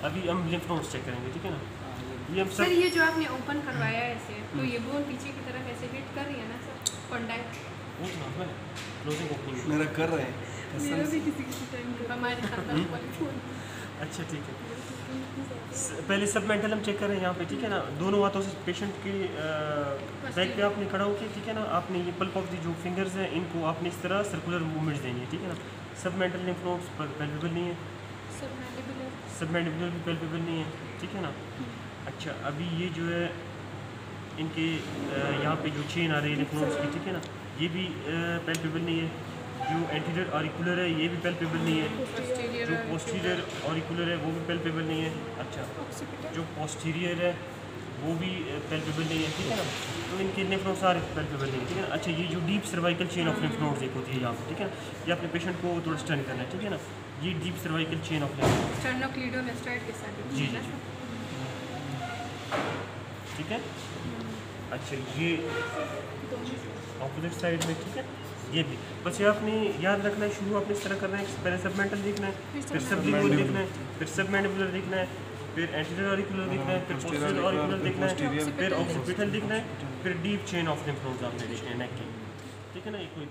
अभी हम lymph nodes check करेंगे, ठीक है ना। ये हम सर ये जो आपने ओपन करवाया है ऐसे, तो ये बोन पीछे की तरफ ऐसे हिट कर रही है ना सर, कॉन्टैक्ट क्लोजिंग ओपनिंग मेरा कर रहे हैं मेरा भी किसी टाइम हमारे खाता वाले फोन। अच्छा ठीक है, पहले सब मेंटल हम चेक करें यहाँ पे, ठीक है ना। दोनों हाथों से पेशेंट के बैक पे आपने खड़ा होकर, ठीक है ना, आपने ये पल्प ऑफ दी जो फिंगर्स हैं इनको आपने इस तरह सर्कुलर मूवमेंट्स देनी है, ठीक है ना। सब मेंटल लिम्फ नोड्स पैल्पेबल नहीं है, सब मैंडिबुलर भी पैल्पेबल नहीं है, ठीक है ना। अच्छा अभी ये जो है इनके यहाँ पे जो चेन आ रही है लिम्फ नोड्स की, ठीक है ना, ये भी पैल्पेबल नहीं है। जो एंटीरियर ऑरिकुलर है ये भी पैल्पेबल नहीं है, जो पोस्टीरियर ऑरिकुलर है वो भी पैल्पेबल नहीं है। अच्छा जो पोस्टीरियर है वो भी पैल्पेबल नहीं है, ठीक है ना। तो इनके लिम्फ नोड्स सारे पैल्पेबल नहीं है, ठीक है ना। अच्छा ये जो deep cervical chain of lymph nodes एक होती है यहाँ पे, ठीक है ना, ये अपने पेशेंट को थोड़ा स्टर्न करना है, ठीक है ना। ये deep cervical chain of lymph nodes sternocleidomastoid के साथ जी जी ठीक है। अच्छा ये ऑपोजिट साइड में, ठीक है, ये भी बस ये आपने याद रखना है। शुरू आपने इस तरह करना है, पहले सब मेंटल देखना है, फिर सब लिम्फोइड देखना है, फिर सब मैंडिबुलर देखना है, फिर एंटीरियर ऑरिकुलर देखना है, फिर पोस्टीरियर ऑरिकुलर देखना है, फिर ऑक्सीपिटल देखना है, फिर deep chain of lymph nodes आपने देखने हैं नेक के, ठीक है ना। ये कोई